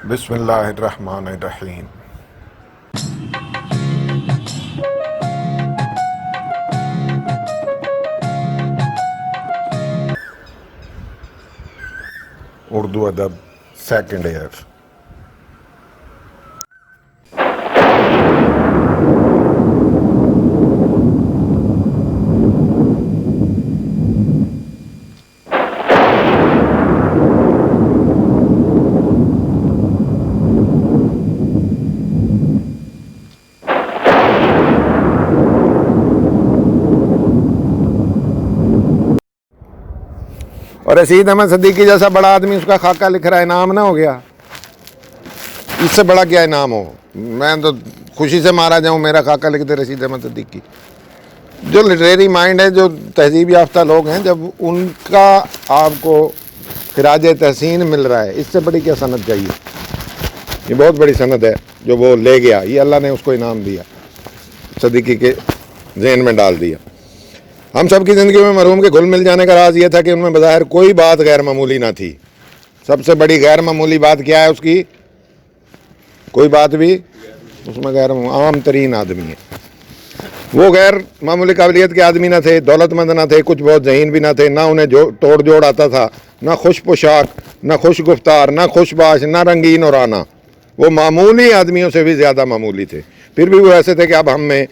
بسم اللہ الرحمن الرحیم۔ اردو ادب سیکنڈ ایئر۔ اور رشید احمد صدیقی جیسا بڑا آدمی اس کا خاکہ لکھ رہا ہے، انعام نہ ہو گیا؟ اس سے بڑا کیا انعام ہو؟ میں تو خوشی سے مارا جاؤں میرا خاکہ لکھ دے رشید احمد صدیقی۔ جو لٹریری مائنڈ ہے، جو تہذیب یافتہ لوگ ہیں، جب ان کا آپ کو خراج تحسین مل رہا ہے، اس سے بڑی کیا سند چاہیے؟ یہ بہت بڑی سند ہے جو وہ لے گیا، یہ اللہ نے اس کو انعام دیا، صدیقی کے ذہن میں ڈال دیا۔ ہم سب کی زندگی میں مرحوم کے گھل مل جانے کا راز یہ تھا کہ ان میں بظاہر کوئی بات غیر معمولی نہ تھی۔ سب سے بڑی غیر معمولی بات کیا ہے اس کی؟ کوئی بات بھی اس میں غیر عام ترین آدمی ہے۔ وہ غیر معمولی قابلیت کے آدمی نہ تھے، دولت مند نہ تھے، کچھ بہت ذہین بھی نہ تھے، نہ انہیں توڑ جوڑ آتا تھا، نہ خوش پوشاک، نہ خوش گفتار، نہ خوش باش، نہ رنگین اور آنا۔ وہ معمولی آدمیوں سے بھی زیادہ معمولی تھے، پھر بھی وہ ایسے تھے کہ اب ہم میں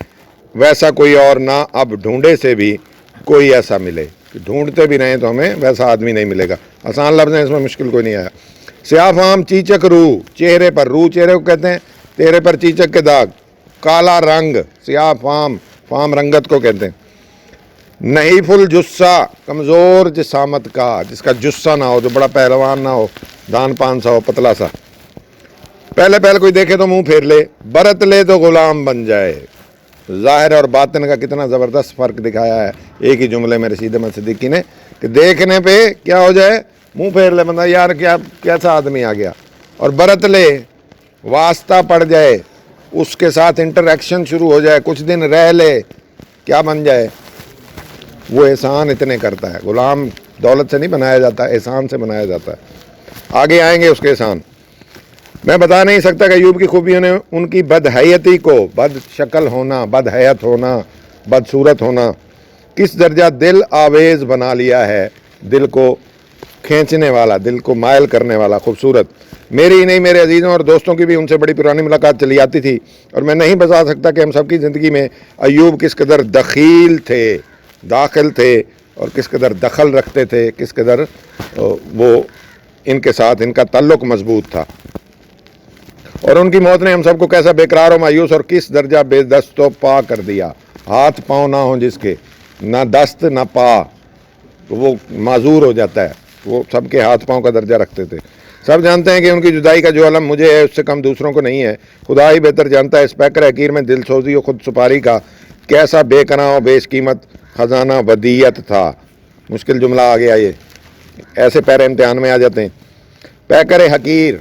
ویسا کوئی اور نہ اب ڈھونڈے سے بھی کوئی ایسا ملے، ڈھونڈتے بھی رہیں تو ہمیں ویسا آدمی نہیں ملے گا۔ آسان لفظ ہیں، اس میں مشکل کوئی نہیں آیا۔ سیاہ فام چیچک روح، چہرے پر روح چہرے کو کہتے ہیں، چہرے پر چیچک کے داغ، کالا رنگ، سیاہ فام، فام رنگت کو کہتے ہیں۔ نحیف الجثہ، کمزور جسامت کا، جس کا جثہ نہ ہو، جو بڑا پہلوان نہ ہو، دان پان سا ہو، پتلا سا، پہلے کوئی دیکھے تو منہ پھیر لے، برت لے تو غلام بن جائے۔ ظاہر اور باطن کا کتنا زبردست فرق دکھایا ہے ایک ہی جملے میں رشید احمد صدیقی نے، کہ دیکھنے پہ کیا ہو جائے، منہ پھیر لے بندہ، یار کیسا آدمی آ گیا، اور برت لے، واسطہ پڑ جائے، اس کے ساتھ انٹریکشن شروع ہو جائے، کچھ دن رہ لے، کیا بن جائے؟ وہ احسان اتنے کرتا ہے۔ غلام دولت سے نہیں بنایا جاتا، احسان سے بنایا جاتا ہے۔ آگے آئیں گے اس کے احسان۔ میں بتا نہیں سکتا کہ ایوب کی خوبیوں نے ان کی بدحیتی کو، بد شکل ہونا، بد حیت ہونا، بد صورت ہونا، کس درجہ دل آویز بنا لیا ہے، دل کو کھینچنے والا، دل کو مائل کرنے والا، خوبصورت۔ میری ہی نہیں، میرے عزیزوں اور دوستوں کی بھی ان سے بڑی پرانی ملاقات چلی آتی تھی، اور میں نہیں بتا سکتا کہ ہم سب کی زندگی میں ایوب کس قدر دخیل تھے، داخل تھے، اور کس قدر دخل رکھتے تھے، کس قدر وہ ان کے ساتھ ان کا تعلق مضبوط تھا، اور ان کی موت نے ہم سب کو کیسا بے قرار و مایوس اور کس درجہ بے دست و پا کر دیا۔ ہاتھ پاؤں نہ ہوں جس کے، نہ دست نہ پا، وہ معذور ہو جاتا ہے۔ وہ سب کے ہاتھ پاؤں کا درجہ رکھتے تھے۔ سب جانتے ہیں کہ ان کی جدائی کا جو علم مجھے ہے اس سے کم دوسروں کو نہیں ہے۔ خدا ہی بہتر جانتا ہے اس پیکر حقیر میں دل سوزی و خود سپاری کا کیسا بے کناں و بیش قیمت خزانہ ودیعت تھا۔ مشکل جملہ آ گیا، یہ ایسے پیر امتحان میں آ جاتے ہیں۔ پیکر حقیر،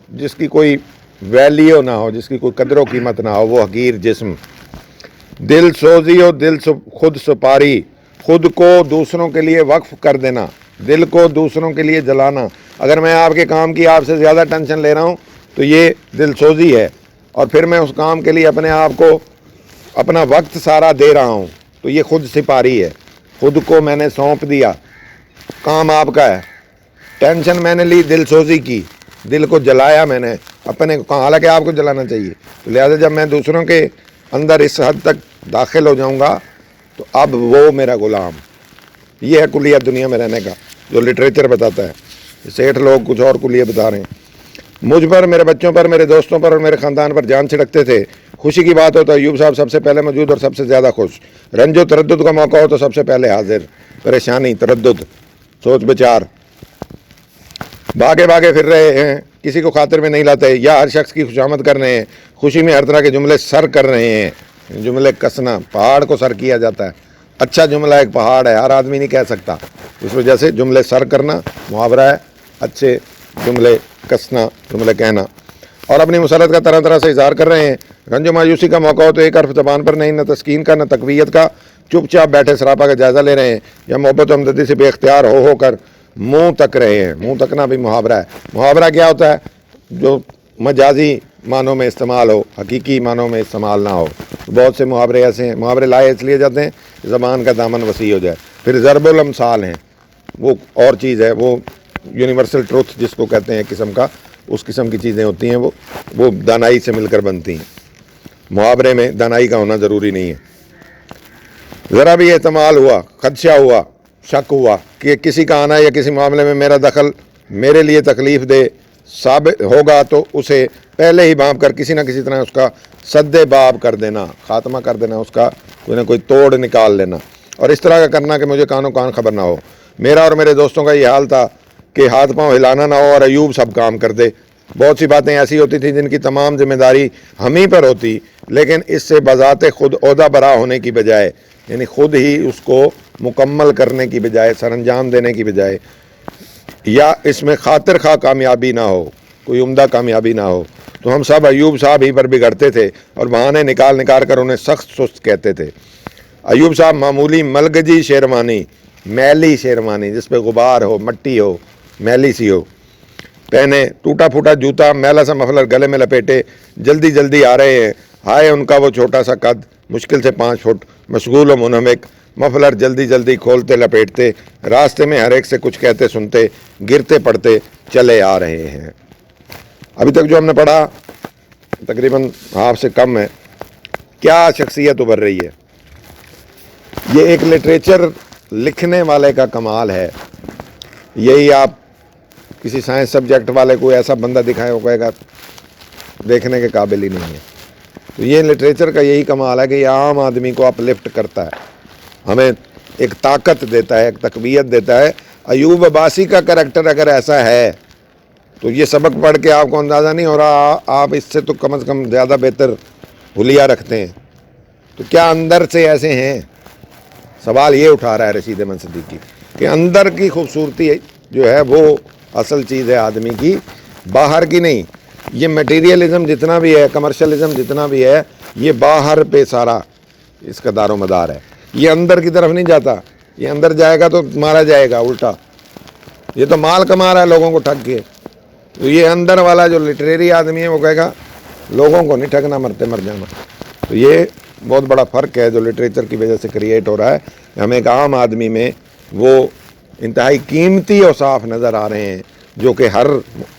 جس کی کوئی ویلیو نہ ہو، جس کی کوئی قدر و قیمت نہ ہو، وہ حقیر جسم۔ دل سوزی و خود سپاری، خود کو دوسروں کے لیے وقف کر دینا، دل کو دوسروں کے لیے جلانا۔ اگر میں آپ کے کام کی آپ سے زیادہ ٹینشن لے رہا ہوں تو یہ دل سوزی ہے، اور پھر میں اس کام کے لیے اپنے آپ کو اپنا وقت سارا دے رہا ہوں تو یہ خود سپاری ہے۔ خود کو میں نے سونپ دیا، کام آپ کا ہے، ٹینشن میں نے لی، دل سوزی کی، دل کو جلایا میں نے اپنے کو، حالانکہ آپ کو جلانا چاہیے۔ تو لہٰذا جب میں دوسروں کے اندر اس حد تک داخل ہو جاؤں گا تو اب وہ میرا غلام۔ یہ ہے کلیت دنیا میں رہنے کا جو لٹریچر بتاتا ہے۔ سیٹھ لوگ کچھ اور کلیت بتا رہے ہیں۔ مجھ پر، میرے بچوں پر، میرے دوستوں پر اور میرے خاندان پر جان چھڑکتے تھے۔ خوشی کی بات ہو تو ایوب صاحب سب سے پہلے موجود اور سب سے زیادہ خوش۔ رنج و تردد کا موقع ہو تو سب سے پہلے حاضر۔ پریشانی، تردد، سوچ بچار، بھاگے پھر رہے ہیں، کسی کو خاطر میں نہیں لاتے، یا ہر شخص کی خوشامد کر رہے ہیں، خوشی میں ہر طرح کے جملے سر کر رہے ہیں۔ جملے کسنا، پہاڑ کو سر کیا جاتا ہے۔ اچھا جملہ ایک پہاڑ ہے، ہر آدمی نہیں کہہ سکتا، اس وجہ سے جملے سر کرنا محاورہ ہے، اچھے جملے کسنا، جملے کہنا۔ اور اپنی مسرت کا طرح طرح سے اظہار کر رہے ہیں۔ رنج و مایوسی کا موقع ہو تو ایک حرف زبان پر نہیں، نہ تسکین کا، نہ تقویت کا، چپ چاپ بیٹھے سراپا کا جائزہ لے رہے ہیں، یا محبت و ہمدردی سے بے اختیار ہو کر منہ تک رہے ہیں۔ منہ تکنا بھی محاورہ ہے۔ محاورہ کیا ہوتا ہے؟ جو मजाजी मानों में इस्तेमाल हो, हकीकी मानों में इस्तेमाल ना हो। बहुत से मुहावरे ऐसे हैं, मुहावरे लाए इसलिए जाते हैं ज़बान का दामन वसी हो जाए। फिर ज़रबुल अमसाल हैं, वो और चीज़ है, वो यूनिवर्सल ट्रुथ जिसको कहते हैं किस्म का, उस किस्म की चीज़ें होती हैं, वो दानाई से मिलकर बनती हैं। मुहावरे में दानाई का होना ज़रूरी नहीं है। ज़रा भी एहतमाल हुआ, खदशा हुआ, शक हुआ कि किसी का आना या किसी मामले में मेरा दखल मेरे लिए तकलीफ़ दे साबित होगा, तो उसे पहले ही भांप कर किसी न किसी तरह उसका सद्दे बाब कर देना, ख़ात्मा कर देना, उसका कोई ना कोई तोड़ निकाल लेना, और इस तरह का करना कि मुझे कानों कान खबर ना हो। मेरा और मेरे दोस्तों का ये हाल था कि हाथ पांव हिलाना ना हो और अयूब सब काम कर दे। बहुत सी बातें ऐसी होती थी जिनकी तमाम जिम्मेदारी हम ही पर होती, लेकिन इससे बज़ाते खुद ओहदा बरा होने की बजाय, यानी खुद ही उसको मुकम्मल करने की बजाय, सरअंजाम देने की बजाय, या इसमें खातिर खा कामयाबी ना हो, कोई उम्दा कामयाबी ना हो, तो हम सब अयूब साहब ही पर बिगड़ते थे और बहाने निकाल निकाल कर उन्हें सख्त सुस्त कहते थे। अयूब साहब मामूली मलगजी शेरवानी, मैली शेरवानी जिस पे गुबार हो, मट्टी हो, मैली सी हो, पहने, टूटा फूटा जूता, मैला सा मफलर गले में लपेटे, जल्दी जल्दी आ रहे हैं। हाय उनका वो छोटा सा कद, मुश्किल से 5 फुट, मशगूल व मुनहमिक, मफलर जल्दी जल्दी खोलते लपेटते, रास्ते में हर एक से कुछ कहते सुनते, गिरते पड़ते चले आ रहे हैं। अभी तक जो हमने पढ़ा तकरीबन हाफ से कम है। क्या शख्सियत उभर रही है, ये एक लिटरेचर लिखने वाले का कमाल है। यही आप किसी साइंस सब्जेक्ट वाले को ऐसा बंदा दिखाए, वो कहेगा देखने के काबिल ही नहीं है। तो ये लिटरेचर का यही कमाल है कि ये आम आदमी को अपलिफ्ट करता है, हमें एक ताकत देता है, एक तकवीयत देता है। अयूब अब्बासी का करैक्टर अगर ऐसा है तो ये सबक पढ़ के आपको अंदाज़ा नहीं हो रहा, आप इससे तो कम से कम ज़्यादा बेहतर हुलिया रखते हैं। तो क्या अंदर से ऐसे हैं? सवाल ये उठा रहा है रशीद अहमद सिद्दीकी कि अंदर की खूबसूरती जो है वो असल चीज़ है आदमी की, बाहर की नहीं। ये मटेरियलिज़म जितना भी है, कमर्शलिज़म जितना भी है, ये बाहर पे सारा इसका दारो मदार है, ये अंदर की तरफ नहीं जाता। ये अंदर जाएगा तो मारा जाएगा उल्टा। ये तो माल कमा रहा है लोगों को ठग के। तो ये अंदर वाला जो लिटरेरी आदमी है वो कहेगा लोगों को नहीं ठगना, मरते मर जाना। तो ये बहुत बड़ा फ़र्क है जो लिटरेचर की वजह से क्रिएट हो रहा है। हमें एक आम आदमी में वो इंतहाई कीमती और साफ़ नज़र आ रहे हैं जो कि हर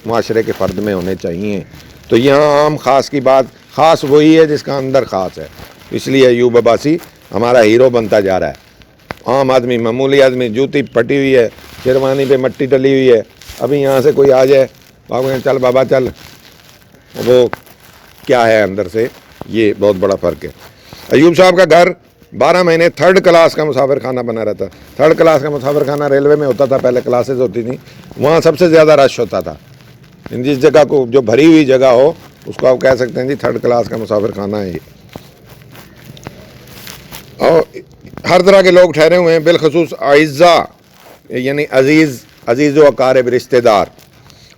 माशरे के फ़र्द में होने चाहिए। तो यहाँ आम ख़ास की बात, ख़ास वही है जिसका अंदर ख़ास है। इसलिए अयूब अब्बासी हमारा हीरो बनता जा रहा है। आम आदमी, मामूली आदमी, जूती फटी हुई है, शेरवानी पे मट्टी डली हुई है, अभी यहाँ से कोई आ जाए, बाबा चल बाबा चल, वो क्या है अंदर से, ये बहुत बड़ा फ़र्क है। अयूब साहब का घर 12 महीने 3rd क्लास का मुसाफिर खाना बना रहता। 3rd क्लास का मुसाफिर खाना रेलवे में होता था, पहले क्लासेज होती थी, वहाँ सबसे ज़्यादा रश होता था। जिस जगह को, जो भरी हुई जगह हो, उसको आप कह सकते हैं जी 3rd क्लास का मुसाफिर खाना है ये। और हर तरह के लोग ठहरे हुए हैं, बिलखसूस आइज़ा यानी अजीज़ व अकारिब, रिश्तेदार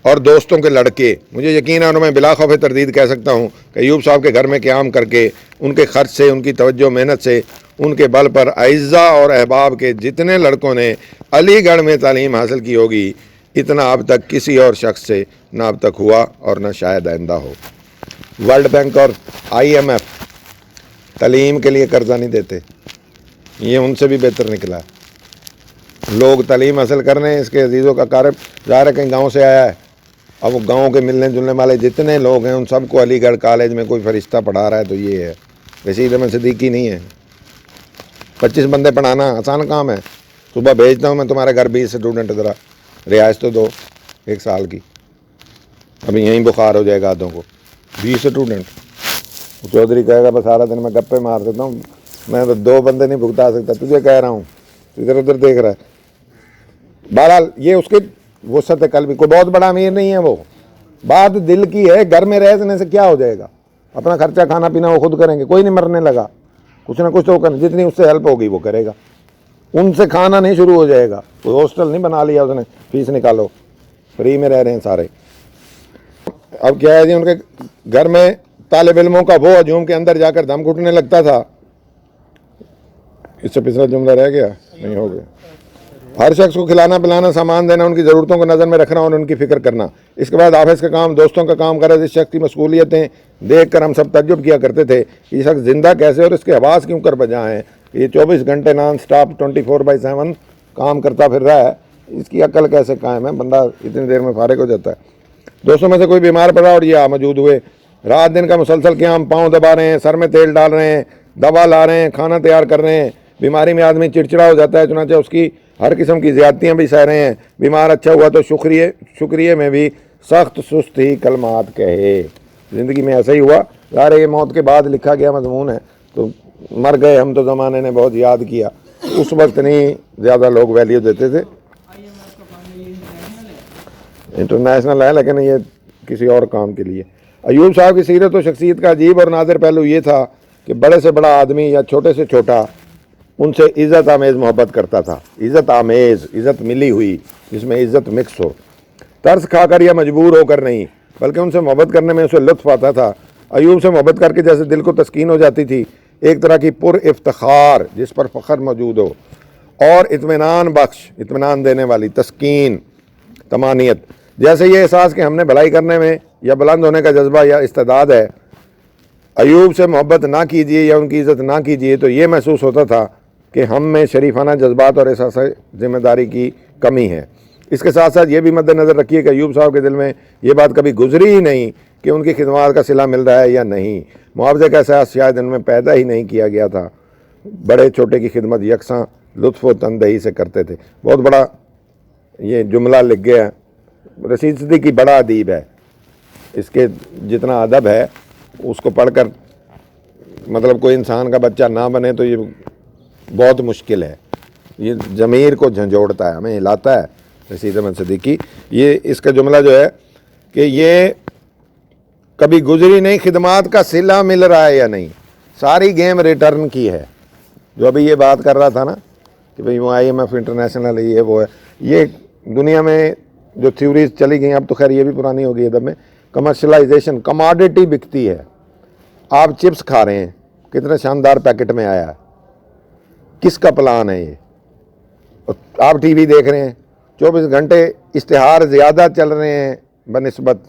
और दोस्तों के लड़के। मुझे यकीन है और मैं बिला खौफ तरदीद कह सकता हूँ कि अयूब साहब के घर में क़याम करके, उनके खर्च से, उनकी तवज्जो मेहनत से, उनके बल पर आइज़ा और अहबाब के जितने लड़कों ने अलीगढ़ में तालीम हासिल की होगी, इतना अब तक किसी और शख्स से ना अब तक हुआ और ना शायद आइंदा हो। वर्ल्ड बैंक और IMF तालीम के लिए कर्जा नहीं देते, ये उनसे भी बेहतर निकला। लोग तालीम हासिल करने, इसके अजीज़ों का कारब ज़ाहिर है कहीं गाँव से आया है। अब वो गाँव के मिलने जुलने वाले जितने लोग हैं उन सबको अलीगढ़ कॉलेज में कोई फरिश्ता पढ़ा रहा है, तो ये है। रशीद अहमद सिद्दीकी नहीं है। 25 बंदे पढ़ाना आसान काम है। सुबह भेजता हूँ मैं तुम्हारे घर 20 स्टूडेंट, ज़रा रियायत तो दो 1 साल की, अभी यहीं बुखार हो जाएगा आधों को। 20 स्टूडेंट, चौधरी कहेगा बस सारा दिन मैं गप्पे मार देता हूँ, मैं तो 2 बंदे नहीं भुगता सकता, तुझे कह रहा हूँ, इधर उधर देख रहा है। बहरहाल ये उसकी वसत कल भी, कोई बहुत बड़ा अमीर नहीं है वो, बात दिल की है। घर में रहने से क्या हो जाएगा, अपना खर्चा खाना पीना वो खुद करेंगे, कोई नहीं मरने लगा, कुछ ना कुछ तो कर, जितनी उससे हेल्प होगी वो करेगा। उनसे खाना नहीं शुरू हो जाएगा, कोई हॉस्टल नहीं बना लिया उसने, फीस निकालो, फ्री में रह रहे हैं सारे। अब क्या है जी, उनके घर में तालिब इल्मों का वो हजूम के अंदर जाकर दम घुटने लगता था। इससे पिछला जुमला रह गया नहीं, हो गया। हर शख्स को खिलाना पिलाना, सामान देना, उनकी ज़रूरतों को नज़र में रखना और उनकी फ़िक्र करना। इसके बाद ऑफिस का काम, दोस्तों का काम करे। इस शख्स की मशगूलियतें देख कर हम सब तज्जुब किया करते थे कि ये शख्स ज़िंदा कैसे और इसके आवाज़ क्यों कर बजा हैं। ये 24 घंटे नॉन स्टॉप 24/7 काम करता फिर रहा है, इसकी अक्ल कैसे कायम है, बंदा इतनी देर में फारिग हो जाता है। दोस्तों में से कोई बीमार पड़ा और ये आ मौजूद हुए। रात दिन का मुसलसल क़याम, पाँव दबा रहे हैं, सर में तेल डाल रहे हैं, दवा ला रहे हैं, खाना तैयार कर रहे हैं। बीमारी में आदमी चिड़चिड़ा हो जाता है, चुनांचे उसकी हर किस्म की ज़्यादतियाँ भी सह रहे हैं। बीमार अच्छा हुआ तो शुक्रिया में भी सख्त सुस्त ही कलमात कहे। ज़िंदगी में ऐसा ही हुआ। यार ये मौत के बाद लिखा गया मजमून है, तो मर गए हम तो ज़माने ने बहुत याद किया। उस वक्त नहीं ज़्यादा लोग वैल्यू देते थे। इंटरनेशनल है लेकिन ये किसी और काम के लिए। अयूब साहब की सीरत और शख्सियत का अजीब और नादिर पहलू ये था कि बड़े से बड़ा आदमी या छोटे से छोटा उनसे इज़्ज़त आमेज़ मोहब्बत करता था। इज़्ज़त आमेज़, इज़्ज़त मिली हुई, जिसमें इज़्ज़त मिक्स हो, तरस खाकर या मजबूर होकर नहीं, बल्कि उनसे मोहब्बत करने में उसे लुत्फ़ आता था। अयूब से मोहब्बत करके जैसे दिल को तस्कीन हो जाती थी, एक तरह की पुर इफ्तिखार जिस पर फ़ख्र मौजूद हो, और इत्मीनान बख्श, इत्मीनान देने वाली तस्कीन, तमानियत। जैसे ये एहसास कि हमने भलाई करने में या बुलंद होने का जज्बा या इस्तेदाद है। अयूब से मोहब्बत ना कीजिए या उनकी इज़्ज़त ना कीजिए तो ये महसूस होता था कि हम में शरीफाना जज्बात और एहसास ज़िम्मेदारी की कमी है। इसके साथ साथ ये भी मद्देनज़र रखिए कि अयूब साहब के दिल में ये बात कभी गुजरी ही नहीं कि उनकी खिदमत का सिला मिल रहा है या नहीं। मुआवजे का एहसास शायद इनमें पैदा ही नहीं किया गया था। बड़े छोटे की खिदमत यकसां लुत्फ़ व तनदही से करते थे। बहुत बड़ा ये जुमला लिख गया। रशीद सिद्दीकी बड़ा अदीब है, इसके जितना अदब है उसको पढ़कर मतलब कोई इंसान का बच्चा ना बने तो ये बहुत मुश्किल है। ये ज़मीर को झंझोड़ता है, हमें हिलाता है। रशीद अहमद सिद्दीकी, ये इसका जुमला जो है कि ये कभी गुजरी नहीं खिदमात का सिला मिल रहा है या नहीं, सारी गेम रिटर्न की है। जो अभी ये बात कर रहा था ना कि भाई वो IMF इंटरनेशनल ये वो है, ये दुनिया में जो थ्योरीज चली गई, अब तो खैर ये भी पुरानी हो गई है। में कमर्शलाइजेशन, कमोडिटी बिकती है। आप चिप्स खा रहे हैं, कितने शानदार पैकेट में आया है, किसका प्लान है ये? आप टीवी देख रहे हैं, 24 घंटे इश्तिहार ज़्यादा चल रहे हैं बनिस्बत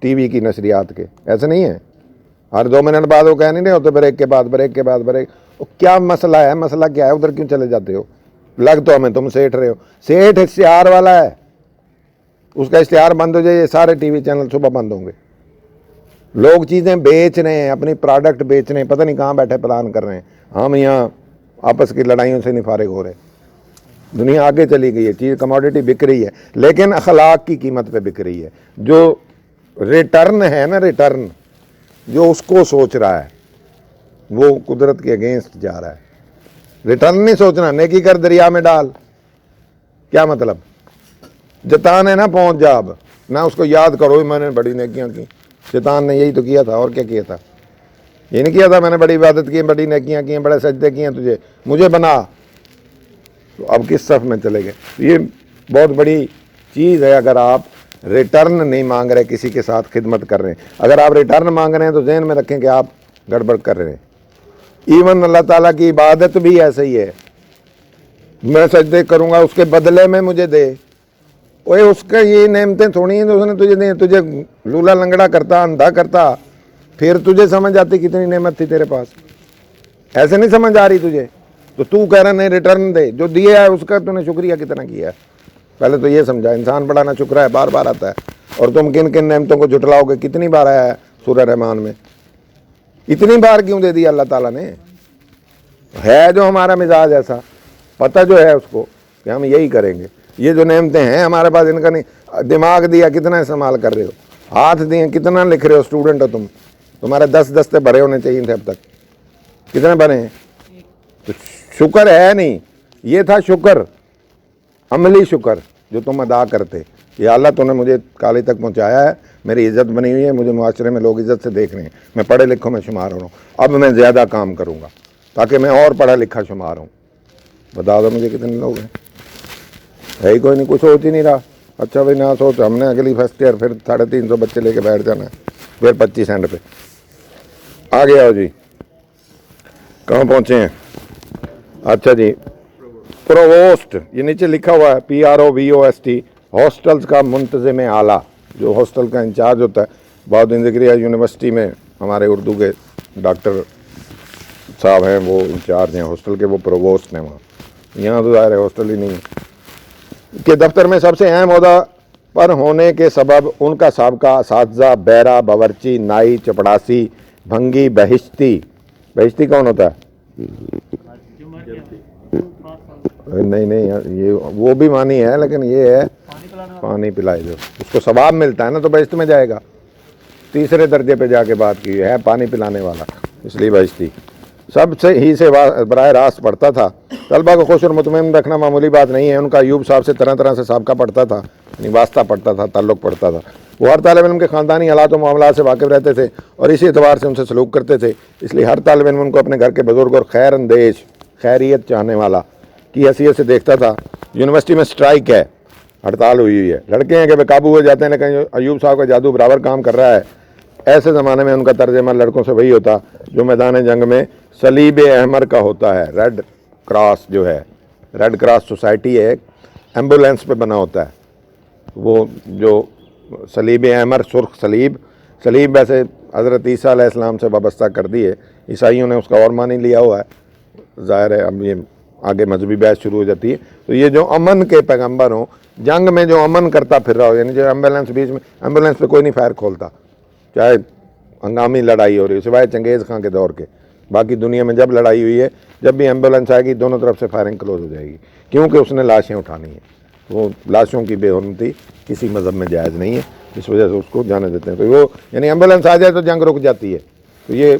टीवी की नशरियात के। ऐसे नहीं है, हर 2 मिनट बाद वो कह नहीं रहे होते ब्रेक के बाद ब्रेक के बाद ब्रेक। क्या मसला है, मसला क्या है, उधर क्यों चले जाते हो? लग तो हमें तुम सेठ रहे हो। सेठ इश्तिहार वाला है, उसका इश्तिहार बंद हो जाए ये सारे टीवी चैनल सुबह बंद होंगे। लोग चीज़ें बेच रहे हैं, अपनी प्रोडक्ट बेच रहे हैं, पता नहीं कहाँ बैठे प्लान कर रहे हैं। हम यहाँ आपस की लड़ाइयों से नहीं फारिग हो रहे। दुनिया आगे चली गई है, चीज़ कमोडिटी बिक रही है, लेकिन अखलाक की कीमत पे बिक रही है। जो रिटर्न है ना, रिटर्न जो उसको सोच रहा है वो कुदरत के अगेंस्ट जा रहा है। रिटर्न नहीं सोचना, नेकी कर दरिया में डाल, क्या मतलब? शैतान है ना, पहुंच जा अब ना, उसको याद करो मैंने बड़ी नेकियां की। शैतान ने यही तो किया था, और क्या किया था? ये नहीं किया था मैंने बड़ी इबादत की, बड़ी नेकियां की, बड़े सजदे किए, तुझे मुझे बना। तो अब किस सफ़ में चले गए? तो ये बहुत बड़ी चीज़ है। अगर आप रिटर्न नहीं मांग रहे, किसी के साथ खिदमत कर रहे हैं, अगर आप रिटर्न मांग रहे हैं तो जहन में रखें कि आप गड़बड़ कर रहे हैं। इवन अल्लाह ताला की इबादत भी ऐसे ही है, मैं सजदे करूँगा उसके बदले में मुझे दे। ओए उसका ये नेमतें थोड़ी हैं तो उसने तुझे दे, तुझे लूला लंगड़ा करता, अंधा करता, फिर तुझे समझ आती कितनी नेमत थी तेरे पास। ऐसे नहीं समझ आ रही तुझे तो तू कह रहा नहीं रिटर्न दे, जो दिया है उसका तूने शुक्रिया कितना किया है। पहले तो ये समझा, इंसान बड़ा ना शुक्र है, बार बार आता है। और तुम किन किन नेमतों को जुटलाओगे, कितनी बार आया है सूरह रहमान में, इतनी बार क्यों दे दिया अल्लाह ताला ने? है जो हमारा मिजाज ऐसा, पता जो है उसको कि हम यही करेंगे। ये जो नेमतें हैं हमारे पास, इनका नहीं दिमाग दिया कितना इस्तेमाल कर रहे हो, हाथ दिए कितना लिख रहे हो, स्टूडेंट हो तुम, तुम्हारे 10 दस्ते भरे होने चाहिए थे अब तक, कितने बने हैं? तो शुक्र है नहीं, ये था शुक्र, अमली शुक्र जो तुम अदा करते। या अल्लाह तूने मुझे काले तक पहुँचाया है, मेरी इज़्ज़त बनी हुई है, मुझे मुआशरे में लोग इज़्ज़त से देख रहे हैं, मैं पढ़े लिखों में शुमार हो रहा हूँ, अब मैं ज़्यादा काम करूँगा ताकि मैं और पढ़ा लिखा शुमार हूँ। बता दो मुझे कितने लोग हैं? है ही कोई नहीं, कुछ सोच ही नहीं रहा। अच्छा भाई ना सोच, हमने अगली फर्स्ट ईयर फिर 350 बच्चे लेके बैठ जाना है, फिर 25 सेंट पे। आगे आओ जी, कहाँ पहुँचे हैं? अच्छा जी, प्रोवोस्ट, ये नीचे लिखा हुआ है PROVOST, हॉस्टल्स का मुंतज़िम आला, जो हॉस्टल का इंचार्ज होता है। बहाउद्दीन ज़करिया यूनिवर्सिटी में हमारे उर्दू के डॉक्टर साहब हैं, वो इंचार्ज हैं हॉस्टल के, वो प्रोवोस्ट हैं वहाँ। यहाँ तो ज़ाहिर है हॉस्टल ही नहीं है। के दफ्तर में सबसे अहम ओहदा पर होने के सबब उनका साबका असातिज़ा, बैरा, बावर्ची, नाई, चपड़ासी, भंगी, बहिश्ती। बहिश्ती कौन होता है? नहीं ये वो भी मानी है, लेकिन ये है पानी पिलाए जो, उसको सवाब मिलता है ना, तो बहिश्त में जाएगा। तीसरे दर्जे पे जाके बात की है, पानी पिलाने वाला, इसलिए बहिश्ती। सबसे ही से बराह रास्त पढ़ता था। तलबा को खुश और मुतमईन रखना मामूली बात नहीं है। उनका अयूब साहब से तरह तरह से साबका पढ़ता था, यानी वास्ता पढ़ता था, ताल्लुक़ पढ़ता था। वो हर तालिब इल्म के ख़ानदानी हालात और मामलात से वाकिफ़ रहते थे और इसी एतबार से उनसे सलूक करते थे। इसलिए हर तालिब इल्म उनको अपने घर के बुज़ुर्ग और खैर अंदेश, खैरियत चाहने वाला की हैसियत से देखता था। यूनिवर्सिटी में स्ट्राइक है, हड़ताल हुई है, लड़के हैं कि बेकाबू हो जाते हैं, लेकिन अयूब साहब का जादू बराबर काम कर रहा है। ऐसे ज़माने में उनका तर्ज अमल लड़कों से वही होता जो मैदान जंग में सलीब अहमर का होता है। रेड क्रॉस जो है, रेड क्रॉस सोसाइटी है, एम्बुलेंस पे बना होता है। वो जो सलीब अहमर, सुर्ख सलीब, सलीब वैसे हज़रत ईसा अलैहिस्सलाम से वाबस्ता कर दी है, ईसाइयों ने उसका और मानी लिया हुआ है। ज़ाहिर है अब ये आगे मजहबी बहस शुरू हो जाती है। तो ये जो अमन के पैगम्बर हों, जंग में जो अमन करता फिर रहा हो, यानी जो एम्बुलेंस बीच में, एम्बुलेंस पे कोई नहीं फायर खोलता, चाहे हंगामी लड़ाई हो रही है, सिवाय चंगेज़ खां के दौर के। बाकी दुनिया में जब लड़ाई हुई है, जब भी एम्बुलेंस आएगी दोनों तरफ से फायरिंग क्लोज हो जाएगी, क्योंकि उसने लाशें उठानी है। वो लाशों की बेहुरमती किसी मज़हब में जायज़ नहीं है, इस वजह से उसको जाने देते हैं। तो वो यानी एम्बुलेंस आ जाए तो जंग रुक जाती है। तो ये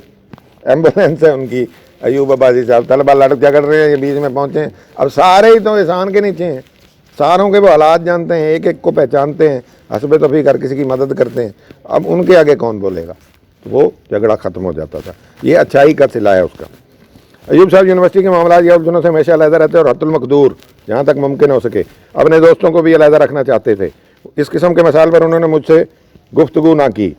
एम्बुलेंस है उनकी। अयूब अब्बासी साहब तलबा लड़ झगड़ रहे हैं, ये बीच में पहुँचे हैं। अब सारे ही तो एहसान के नीचे हैं, सारों के वो हालात जानते हैं, एक एक को पहचानते हैं, हस्बे तौफीक हर किसी की मदद करते हैं। अब उनके आगे कौन बोलेगा? तो वो झगड़ा ख़त्म हो जाता था। ये अच्छाई का सिला है उसका। अयूब साहब यूनिवर्सिटी के मामला या उलझनों से हमेशा अलहदा रहते और हत्तुल मकदूर जहाँ तक मुमकिन हो सके अपने दोस्तों को भी अलहदा रखना चाहते थे। इस किस्म के मसाइल पर उन्होंने मुझसे गुफ्तगू ना की।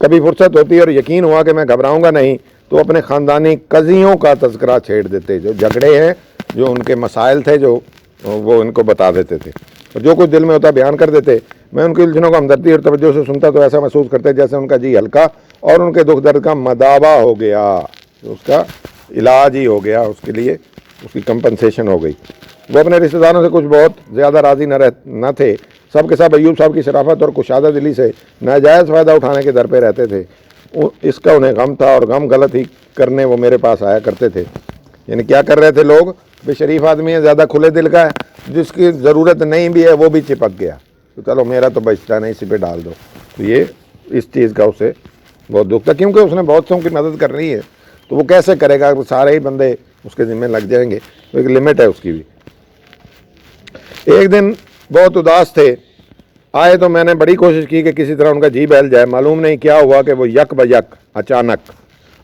कभी फुर्सत होती और यकीन हुआ कि मैं घबराऊंगा नहीं, तो अपने ख़ानदानी कज़ियों का तज़किरा छेड़ देते, जो झगड़े हैं, जो उनके मसाइल थे, जो वो इनको बता देते थे और जो कुछ दिल में होता बयान कर देते। मैं उनकी उलझनों को हमदर्दी और तवज्जो से सुनता तो ऐसा महसूस करते जैसे उनका जी हल्का और उनके दुख दर्द का मदावा हो गया, उसका इलाज ही हो गया, उसके लिए उसकी कंपनसेशन हो गई। वो अपने रिश्तेदारों से कुछ बहुत ज़्यादा राज़ी न थे। सब के सब अयूब साहब की शराफत और कुशादा दिली से नाजायज़ फ़ायदा उठाने के दर पे रहते थे। इसका उन्हें गम था और गम गलत ही करने वो मेरे पास आया करते थे। यानी क्या कर रहे थे लोग? भाई शरीफ आदमी है, ज़्यादा खुले दिल का है, जिसकी ज़रूरत नहीं भी है वो भी चिपक गया, तो चलो मेरा तो बचता नहीं, इसी पे डाल दो। तो ये इस चीज़ का उसे बहुत दुख था, क्योंकि उसने बहुत सौ की मदद कर रही है, तो वो कैसे करेगा? वो सारे ही बंदे उसके ज़िम्मे लग जाएंगे, तो एक लिमिट है उसकी भी। एक दिन बहुत उदास थे, आए तो मैंने बड़ी कोशिश की कि किसी तरह उनका जी बहल जाए। मालूम नहीं क्या हुआ कि वो यक ब यक अचानक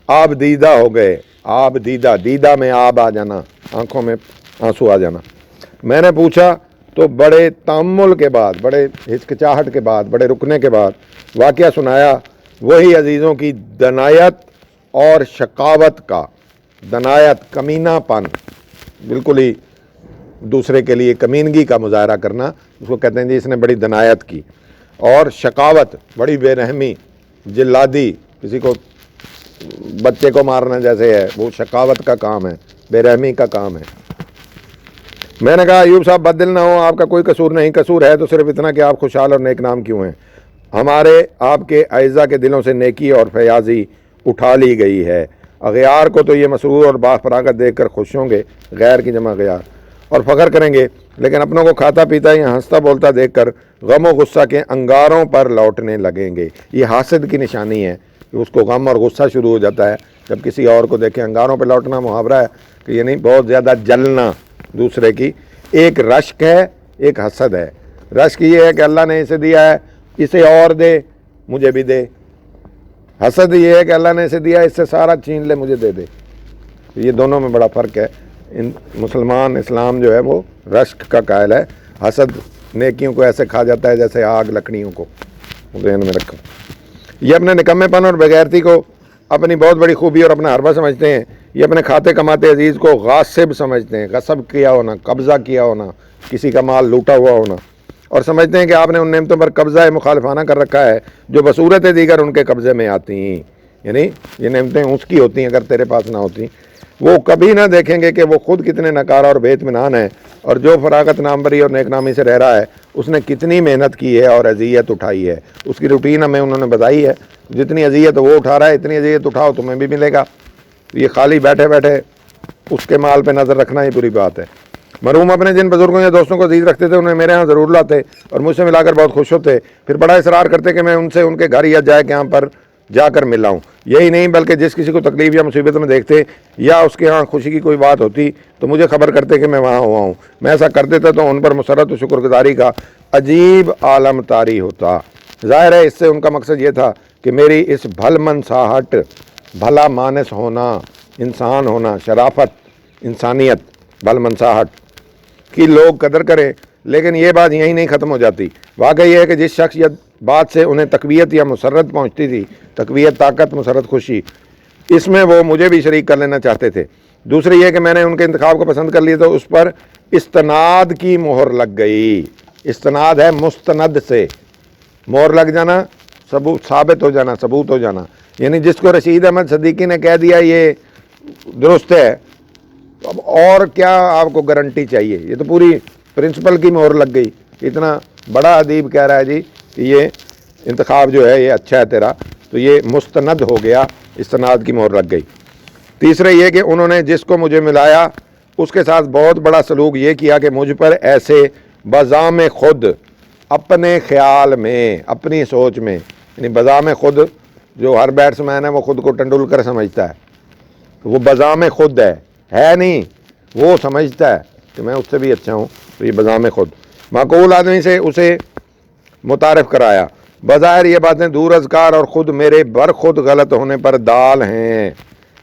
आब दीदा हो गए। आब दीदा, दीदा में आब आ जाना, आंखों में आंसू आ जाना। मैंने पूछा तो बड़े तामुल के बाद, बड़े हिचकिचाहट के बाद, बड़े रुकने के बाद वाक़या सुनाया, वही अजीज़ों की दनायत और शकावत का। दनायत, कमीनापन, बिल्कुल ही दूसरे के लिए कमीनगी का मुजाहरा करना, उसको कहते हैं जी इसने बड़ी दनायत की। और शकावत, बड़ी बेरहमी, जिल्लादी, किसी को बच्चे को मारना जैसे है, वो शकावत का काम है, बेरहमी का काम है। मैंने कहा अयूब साहब बददिल ना हो, आपका कोई कसूर नहीं, कसूर है तो सिर्फ इतना कि आप खुशहाल और नेक नाम क्यों हैं। हमारे आपके अज़ा के दिलों से नेकी और फयाजी उठा ली गई है। अग़यार को तो ये मसरूर और बाफरागत देख कर खुश होंगे, गैर की जमा गयार, और फ़ख्र करेंगे, लेकिन अपनों को खाता पीता या हंसता बोलता देख कर गम और गुस्सा के अंगारों पर लौटने लगेंगे। ये हासिद की निशानी है कि उसको गम और गुस्सा शुरू हो जाता है जब किसी और को देखें। अंगारों पर लौटना मुहावरा है कि यानी बहुत ज़्यादा जलना दूसरे की। एक रश्क है, एक हसद है। रश्क ये है कि अल्लाह ने इसे दिया है, इसे और दे, मुझे भी दे। हसद ये है कि अल्लाह ने इसे दिया, इससे सारा छीन ले, मुझे दे दे। ये दोनों में बड़ा फ़र्क है। इन मुसलमान इस्लाम जो है वो रश्क का कायल है। हसद नेकियों को ऐसे खा जाता है जैसे आग लकड़ियों को, ध्यान में रखो। ये अपने निकम्मेपन और बेगैरती को अपनी बहुत बड़ी खूबी और अपना हरबा समझते हैं। ये अपने खाते कमाते अजीज़ को गासिब समझते हैं, गसब किया होना, कब्ज़ा किया होना, किसी का माल लूटा हुआ होना, और समझते हैं कि आपने उन नेमतों पर कब्ज़ा मुखालफाना कर रखा है जो बसूरत दीगर उनके कब्ज़े में आती, यानी ये नेमतें उसकी होती हैं अगर तेरे पास ना होती। वो कभी ना देखेंगे कि वो खुद कितने नकारा और बेइत्मीनान है, और जो फरागत नामवरी और नेकनामी से रह रहा है उसने कितनी मेहनत की है और अजियत उठाई है। उसकी रूटीन हमें उन्होंने बताई है, जितनी अजियत वो उठा रहा है इतनी अजियत उठाओ तुम्हें भी मिलेगा। ये खाली बैठे बैठे उसके माल पे नज़र रखना ही बुरी बात है। मरहूम अपने जिन बुजुर्गों या दोस्तों को अजीज़ रखते थे उन्हें मेरे यहाँ ज़रूर लाते और मुझसे मिलाकर बहुत खुश होते, फिर बड़ा इसरार करते कि मैं उनसे उनके घर या जाए के यहाँ पर जाकर मिलाऊँ। यही नहीं बल्कि जिस किसी को तकलीफ़ या मुसीबत में देखते या उसके यहाँ खुशी की कोई बात होती तो मुझे खबर करते कि मैं वहाँ हुआ हूँ। मैं ऐसा कर देता तो उन पर मुसरत और शुक्रगुजारी का अजीब आलम तारी होता। ज़ाहिर है इससे उनका मकसद ये था कि मेरी इस भलमनसाहट, भला मानस होना, इंसान होना, शराफत, इंसानियत, भलमनसाहट की लोग कदर करें। लेकिन ये बात यहीं नहीं ख़त्म हो जाती। वाकई ये है कि जिस शख्स या बात से उन्हें तकवीयत या मुसरत पहुँचती थी, तकवीयत ताकत, मुसरत खुशी, इसमें वो मुझे भी शरीक कर लेना चाहते थे। दूसरी ये कि मैंने उनके इंतखाब को पसंद कर लिया तो उस पर इस्तनाद की मोहर लग गई। इस्तनाद है मुस्तनद से, मोहर लग जाना, सबूत साबित हो जाना, सबूत हो जाना। यानी जिसको रशीद अहमद सिद्दीकी ने कह दिया ये दुरुस्त है, अब और क्या आपको गारंटी चाहिए। ये तो पूरी प्रिंसिपल की मोहर लग गई। इतना बड़ा अदीब कह रहा है जी कि ये इंतखाब जो है ये अच्छा है तेरा, तो ये मुस्तनद हो गया, इस्तनाद की मोहर लग गई। तीसरा ये कि उन्होंने जिसको मुझे मिलाया उसके साथ बहुत बड़ा सलूक ये किया कि मुझ पर ऐसे बज़ाम खुद, अपने ख्याल में, अपनी सोच में, यानी बज़ाम खुद, जो हर बैट्समैन है वो खुद को तेंदुलकर समझता है, वो बज़ाम खुद है नहीं, वो समझता है कि मैं उससे भी अच्छा हूँ, तो ये बज़ाम खुद माकूल आदमी से उसे मुतारफ़ कराया। बज़ाहिर ये बातें दूर अज़कार और ख़ुद मेरे बर खुद गलत होने पर दाल हैं,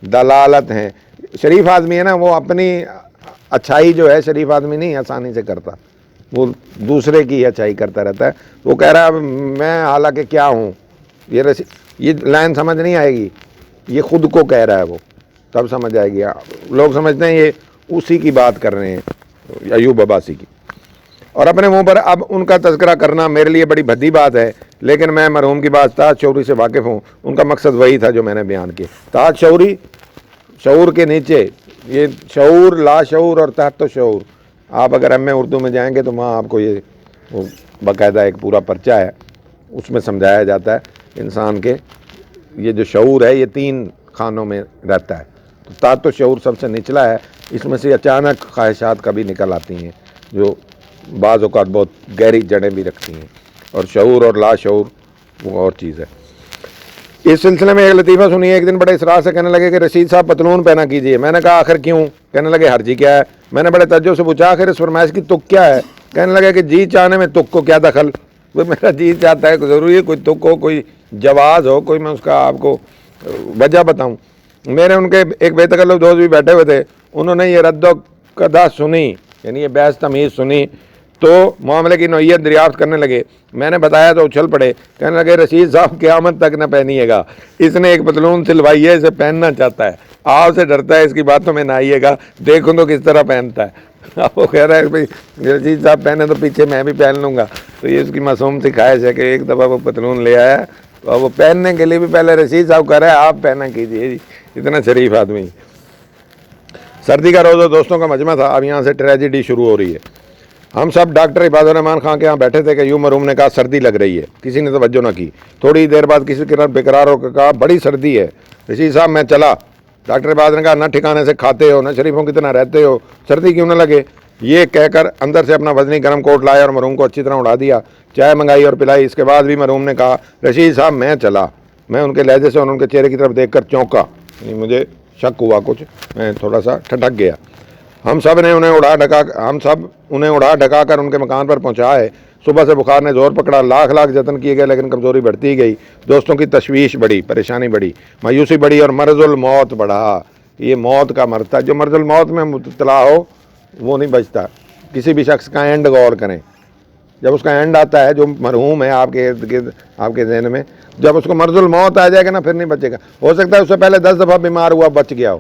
दलालत हैं। शरीफ आदमी है ना, वो अपनी अच्छाई जो है शरीफ आदमी नहीं आसानी से करता, वो दूसरे की अच्छाई करता रहता है। वो कह रहा है मैं हालांकि क्या हूँ, ये लाइन समझ नहीं आएगी, ये ख़ुद को कह रहा है वो, तब समझ आएगी। लोग समझते हैं ये उसी की बात कर रहे हैं, अयूब अब्बासी की। और अपने मुंह पर अब उनका तज़किरा करना मेरे लिए बड़ी भद्दी बात है, लेकिन मैं मरहूम की बात ताज शऊरी से वाकिफ़ हूँ। उनका मकसद वही था जो मैंने बयान किया। ताज शऊरी, शऊर के नीचे ये शऊर, लाशऊर और तहत शऊर। आप अगर एम ए उर्दू में जाएंगे तो वहाँ आपको ये बाकायदा एक पूरा पर्चा है, उसमें समझाया जाता है इंसान के ये जो शऊर है ये 3 खानों में रहता है। तो तहत शऊर सबसे निचला है, इसमें से अचानक ख्वाहिशात कभी निकल आती हैं जो बाज़ औक़ात बहुत गहरी जड़ें भी रखती हैं, और शऊर और लाशऊर वो और चीज़ है। इस सिलसिले में एक लतीफ़ा सुनिए। एक दिन बड़े इसरार से कहने लगे कि रशीद साहब पतलून पहना कीजिए। मैंने कहा आखिर क्यों? कहने लगे हर्जी क्या है? मैंने बड़े तज्जुब से पूछा आखिर इस फरमाइश की तुक क्या है? कहने लगे कि जी चाहने में तुक को क्या दखल, वो मेरा जी चाहता है, ज़रूरी है कोई तुक हो, कोई जवाज़ हो, कोई मैं उसका आपको वजह बताऊँ। मेरे उनके एक बेतकल्लुफ़ दोस्त भी बैठे हुए थे, उन्होंने ये रद्द कदा सुनी, यानी ये बहस तमीज़ सुनी, तो मामले की नौइयत दरियाफ्त करने लगे। मैंने बताया तो उछल पड़े, कहने लगे रशीद साहब क़यामत तक न पहनिएगा, इसने एक पतलून सिलवाई है, इसे पहनना चाहता है, आप से डरता है, इसकी बातों में ना आइएगा, देखो तो किस तरह पहनता है। वो कह रहा है भाई रशीद साहब पहने तो पीछे मैं भी पहन लूँगा। तो ये उसकी मासूम सी ख्वाहिश है कि एक दफ़ा वो पतलून ले आया, तो वो पहनने के लिए भी पहले रशीद साहब कह रहा है आप पहना कीजिए, इतना शरीफ आदमी। सर्दी का रोज़ दोस्तों का मजमा था। अब यहाँ से ट्रेजिडी शुरू हो रही है। हम सब डॉक्टर इबादुर रहमान खां के यहाँ बैठे थे कि यूँ मरहूम ने कहा सर्दी लग रही है, किसी ने तवज्जो न की। थोड़ी देर बाद किसी के बेकरार होकर कहा बड़ी सर्दी है। रशीद साहब मैं चला। डॉक्टर इबादुर ने कहा न ठिकाने से खाते हो, न शरीफों की तरह रहते हो, सर्दी क्यों न लगे। ये कहकर अंदर से अपना वजनी गर्म कोट लाया और मरहूम को अच्छी तरह उड़ा दिया, चाय मंगाई और पिलाई। इसके बाद भी मरहूम ने कहा रशीद साहब मैं चला। मैं उनके लहजे से और उनके चेहरे की तरफ देखकर चौंका, मुझे शक हुआ कुछ, मैं थोड़ा सा ठटक गया। हम सब उन्हें उड़ा ढका कर उनके मकान पर पहुंचाए। सुबह से बुखार ने जोर पकड़ा, लाख लाख जतन किए गए, लेकिन कमज़ोरी बढ़ती ही गई। दोस्तों की तशवीश बढ़ी, परेशानी बढ़ी, मायूसी बढ़ी और मर्ज़ुल मौत बढ़ा। ये मौत का मरता, जो मर्ज़ुल मौत में मुब्तला हो वो नहीं बचता। किसी भी शख्स का एंड गौर करें, جب اس کا اینڈ آتا ہے جو مرحوم ہے آپ کے ارد گرد آپ کے ذہن میں، جب اس کو مرض الموت آ جائے گا نا پھر نہیں بچے گا. ہو سکتا ہے اس سے پہلے 10 دفعہ بیمار ہوا بچ گیا ہو.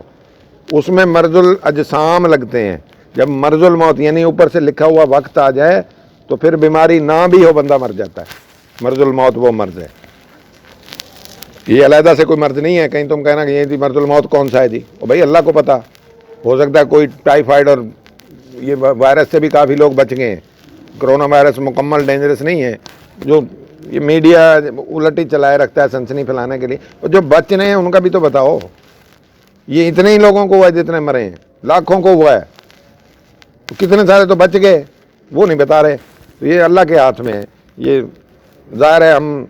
اس میں مرض الاجسام لگتے ہیں. جب مرض الموت یعنی اوپر سے لکھا ہوا وقت آ جائے تو پھر بیماری نہ بھی ہو بندہ مر جاتا ہے. مرض الموت وہ مرض ہے. یہ علیحدہ سے کوئی مرض نہیں ہے. کہیں تم کہنا کہ یہ مرض الموت کون سا ہے جی، اور بھائی اللہ کو پتا. ہو سکتا ہے کوئی ٹائیفائڈ اور یہ وائرس سے بھی کافی لوگ بچ گئے ہیں. کرونا وائرس مکمل ڈینجرس نہیں ہے. جو یہ میڈیا الٹی چلائے رکھتا ہے سنسنی پھیلانے کے لیے، اور جو بچ رہے ہیں ان کا بھی تو بتاؤ. یہ اتنے ہی لوگوں کو ہوا ہے جتنے مرے ہیں، لاکھوں کو ہوا ہے، تو کتنے سارے تو بچ گئے وہ نہیں بتا رہے. تو یہ اللہ کے ہاتھ میں ہے. یہ ظاہر ہے ہم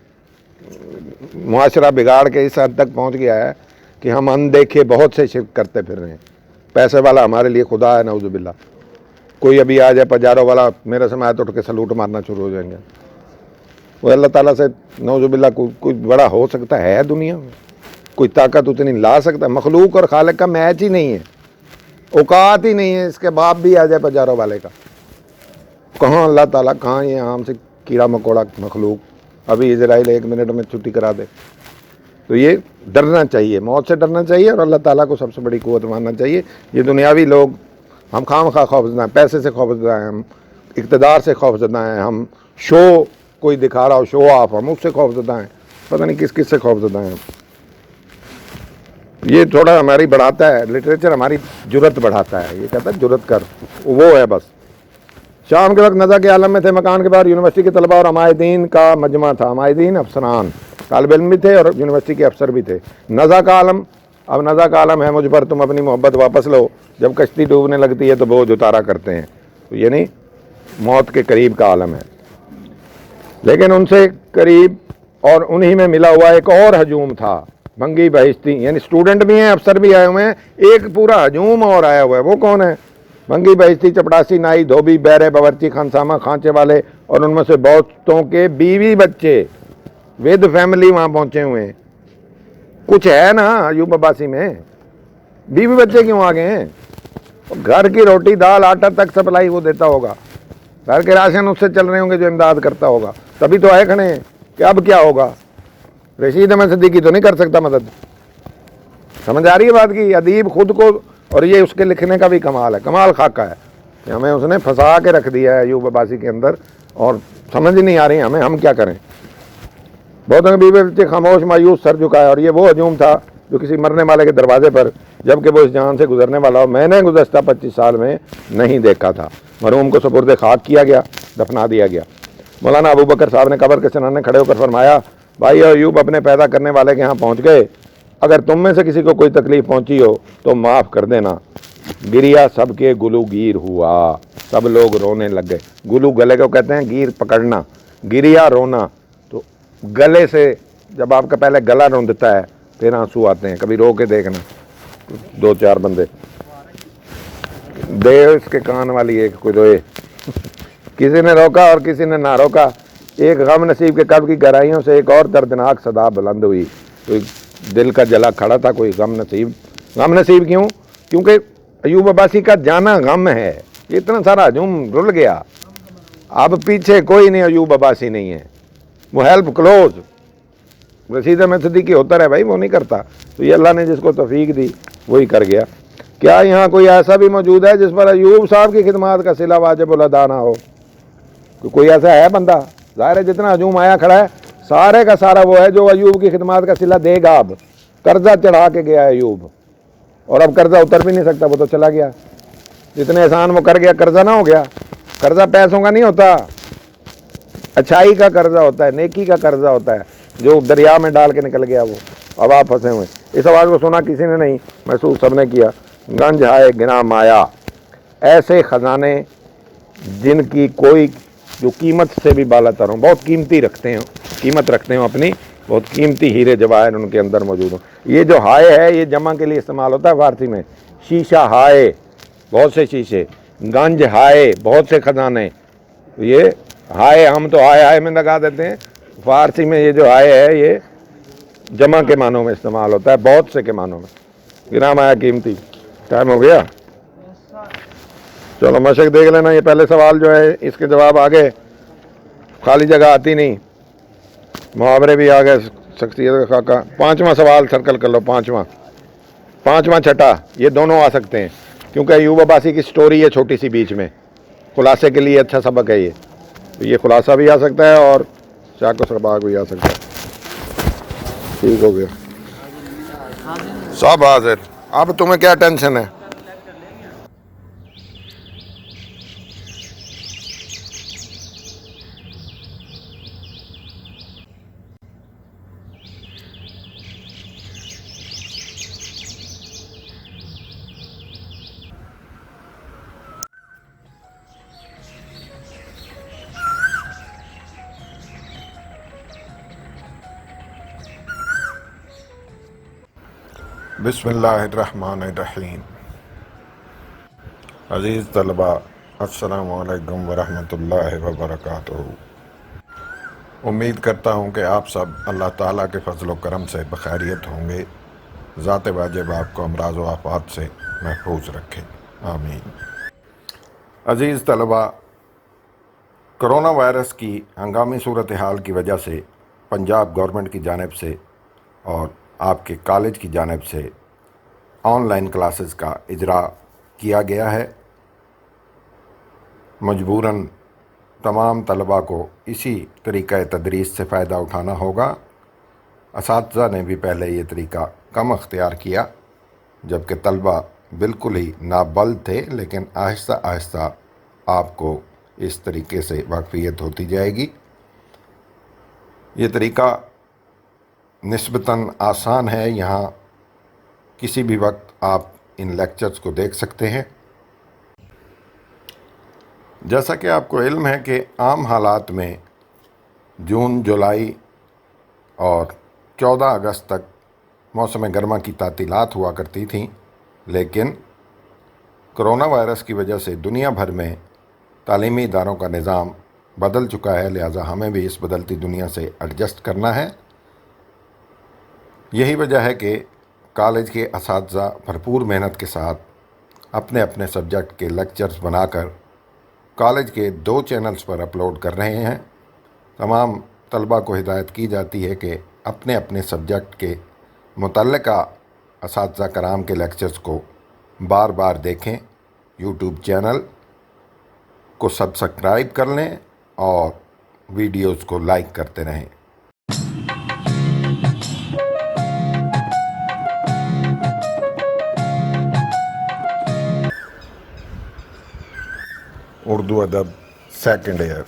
معاشرہ بگاڑ کے اس حد تک پہنچ گیا ہے کہ ہم اندیکھے بہت سے شرک کرتے پھر رہے ہیں. پیسے والا ہمارے لیے خدا ہے، نعوذ باللہ. کوئی ابھی آ جائے پجاروں والا میرے سماعت اٹھ کے سلوٹ مارنا شروع ہو جائیں گے. وہ اللہ تعالیٰ سے نعوذ باللہ کوئی بڑا ہو سکتا ہے دنیا میں؟ کوئی طاقت اتنی لا سکتا ہے؟ مخلوق اور خالق کا میچ ہی نہیں ہے، اوقات ہی نہیں ہے. اس کے باپ بھی آ جائے پجاروں والے کا. کہاں اللہ تعالیٰ، کہاں یہ عام سے کیڑا مکوڑا مخلوق. ابھی اسرائیل 1 منٹ میں چھٹی کرا دے. تو یہ ڈرنا چاہیے، موت سے ڈرنا چاہیے اور اللہ تعالیٰ کو سب سے بڑی قوت ماننا چاہیے. یہ دنیاوی لوگ ہم خام خواہ خوف زدہ ہیں، پیسے سے خوف زدہ ہیں، ہم اقتدار سے خوف زدہ ہیں، ہم شو کوئی دکھا رہا ہو شو آف ہم اس سے خوف زدہ ہیں، پتہ نہیں کس کس سے خوف زدہ ہیں. یہ تھوڑا ہماری بڑھاتا ہے، لٹریچر ہماری جرت بڑھاتا ہے. یہ کہتا ہے جرت کر، وہ ہے بس. شام کے وقت نزا کے عالم میں تھے. مکان کے باہر یونیورسٹی کے طلباء اور عمائدین کا مجمع تھا. عمائدین افسران، طالب علم بھی تھے اور یونیورسٹی کے افسر بھی تھے. نزا کا عالم، اب نزا کا عالم ہے مجھ پر تم اپنی محبت واپس لو. جب کشتی ڈوبنے لگتی ہے تو بوجھ اتارا کرتے ہیں. تو یعنی موت کے قریب کا عالم ہے. لیکن ان سے قریب اور انہی میں ملا ہوا ایک اور ہجوم تھا. بھنگی بہشتی، یعنی اسٹوڈنٹ بھی ہیں افسر بھی آئے ہوئے ہیں، ایک پورا ہجوم اور آیا ہوا ہے. وہ کون ہے؟ بھنگی بہشتی، چپڑاسی، نائی، دھوبی، بیرے، باورچی، خانسامہ، کھانچے والے اور ان میں سے بہتوں کے بیوی بچے ود فیملی وہاں پہنچے ہوئے ہیں. کچھ ہے نا ایوب عباسی میں، بیوی بچے کیوں آ گئے ہیں؟ گھر کی روٹی دال آٹا تک سپلائی وہ دیتا ہوگا، گھر کے راشن اس سے چل رہے ہوں گے جو امداد کرتا ہوگا. تبھی تو آئے کھڑے ہیں کہ اب کیا ہوگا. رشید احمد صدیقی تو نہیں کر سکتا مدد. سمجھ آ رہی ہے بات کی؟ ادیب خود کو، اور یہ اس کے لکھنے کا بھی کمال ہے، کمال خاکہ ہے کہ ہمیں اس نے پھنسا کے رکھ دیا ہے ایوب عباسی کے اندر، اور سمجھ نہیں آ رہی ہمیں ہم کیا کریں. بہت بیوی بچے خاموش مایوس سر جھکائے. اور یہ وہ ہجوم تھا جو کسی مرنے والے کے دروازے پر جبکہ وہ اس جہان سے گزرنے والا ہو میں نے گزشتہ 25 سال میں نہیں دیکھا تھا. مرحوم کو سپرد خاک کیا گیا، دفنا دیا گیا. مولانا ابو بکر صاحب نے قبر کے سرانے کھڑے ہو کر فرمایا، بھائی ایوب اپنے پیدا کرنے والے کے ہاں پہنچ گئے. اگر تم میں سے کسی کو کوئی تکلیف پہنچی ہو تو معاف کر دینا. گریا سب کے گلو گیر ہوا، سب لوگ رونے لگ گئے. گلو گلے کو کہتے ہیں گیر پکڑنا، گریا رونا. تو گلے سے جب آپ کا پہلے گلا روندتا ہے پھر آنسو آتے ہیں. کبھی رو کے دیکھنا. 2-4 بندے دے اس کے کان والی ایک کوئی روئے. کسی نے روکا اور کسی نے نہ روکا. ایک غم نصیب کے قلب کی گہرائیوں سے ایک اور دردناک صدا بلند ہوئی. کوئی دل کا جلا کھڑا تھا، کوئی غم نصیب. غم نصیب کیوں؟ کیونکہ ایوب عباسی کا جانا غم ہے. اتنا سارا ہجوم رل گیا، اب پیچھے کوئی نہیں، ایوب عباسی نہیں ہے. وہ ہیلپ کلوز. رشید احمد صدیقی ہوتا رہے بھائی، وہ نہیں کرتا. تو یہ اللہ نے جس کو توفیق دی وہی کر گیا. کیا یہاں کوئی ایسا بھی موجود ہے جس پر ایوب صاحب کی خدمات کا صلہ واجب الادا نہ ہو؟ کوئی ایسا ہے بندہ؟ ظاہر ہے جتنا ہجوم آیا کھڑا ہے سارے کا سارا وہ ہے جو ایوب کی خدمات کا صلہ دے گا. اب قرضہ چڑھا کے گیا ایوب، اور اب قرضہ اتر بھی نہیں سکتا، وہ تو چلا گیا. جتنے احسان وہ کر گیا قرضہ نہ ہو گیا. قرضہ پیسوں کا نہیں ہوتا، اچھائی کا قرضہ ہوتا ہے، نیکی کا قرضہ ہوتا ہے جو دریا میں ڈال کے نکل گیا. وہ اب آپ پھنسے ہوئے. اس آواز کو سنا کسی نے نہیں، محسوس سب نے کیا. گنج ہائے گنا مایا، ایسے خزانے جن کی کوئی جو قیمت سے بھی بالا تر ہوں، بہت قیمتی رکھتے ہیں، قیمت رکھتے ہوں اپنی، بہت قیمتی ہیرے جواہر ان کے اندر موجود ہوں. یہ جو ہائے ہے یہ جمع کے لیے استعمال ہوتا ہے فارسی میں. شیشہ ہائے، بہت سے شیشے. گنج ہائے، بہت سے خزانے. یہ ہائے ہم تو ہائے ہائے میں لگا دیتے ہیں، فارسی میں یہ جو ہائے ہے یہ جمع کے معنوں میں استعمال ہوتا ہے، بہت سے کے معنوں میں. گرام آیا قیمتی. ٹائم ہو گیا، چلو مشق دیکھ لینا. یہ پہلے سوال جو ہے اس کے جواب آگے खाली जगह आती नहीं, मुहावरे भी आ गए, शख्सियत का खाका। पांचवा सवाल सर्कल कर लो, पांचवा छठा ये दोनों आ सकते हैं, क्योंकि अयूब अब्बासी की स्टोरी है छोटी सी बीच में, खुलासे के लिए अच्छा सबक है ये। तो ये खुलासा भी आ सकता है और चाको सरबाग भी आ सकता है। ठीक हो गया, सब हाजिर। अब तुम्हें क्या टेंशन है? बिस्मिल्लाहिर्रहमानिर्रहीम। अज़ीज़ तलबा, अस्सलामु अलैकुम वरहमतुल्लाहि वबरकातुहू। उम्मीद करता हूँ कि आप सब अल्लाह ताला के फजल व करम से बखैरियत होंगे। ज़ात वाजिब आपको अमराज़ व आफ़ात से महफूज रखे, आमीन। अज़ीज़ तलबा, कोरोना वायरस की हंगामी सूरत हाल की वजह से पंजाब गवर्नमेंट की जानिब से और आपके कॉलेज की जानिब से ऑनलाइन क्लासेस का इजरा किया गया है। मजबूरन तमाम तलबा को इसी तरीक़ा तदरीस से फ़ायदा उठाना होगा। असातिज़ा ने भी पहले ये तरीक़ा कम अख्तियार किया, जबकि तलबा बिल्कुल ही नाबल्द थे, लेकिन आहिस्ता आहिस्ता आपको इस तरीके से वाक़फ़ियत होती जाएगी। ये तरीक़ा निस्बतन आसान है। यहाँ किसी भी वक्त आप इन लेक्चर्स को देख सकते हैं। जैसा कि आपको इल्म है कि आम हालात में जून, जुलाई और 14 अगस्त तक मौसम गर्मा की तातीलात हुआ करती थीं, लेकिन कोरोना वायरस की वजह से दुनिया भर में तालीमी इदारों का निज़ाम बदल चुका है, लिहाजा हमें भी इस बदलती दुनिया से एडजस्ट करना है। यही वजह है कि कॉलेज के असातिज़ा भरपूर मेहनत के साथ अपने अपने सब्जेक्ट के लेक्चर्स बनाकर कॉलेज के 2 चैनल्स पर अपलोड कर रहे हैं। तमाम तलबा को हिदायत की जाती है कि अपने अपने सब्जेक्ट के मुतल्लिका असातिज़ा कराम के लेक्चर्स को बार बार देखें। यूट्यूब चैनल को सब्सक्राइब कर लें और वीडियोज़ को लाइक करते रहें। उर्दू अदब सेकंड ईयर।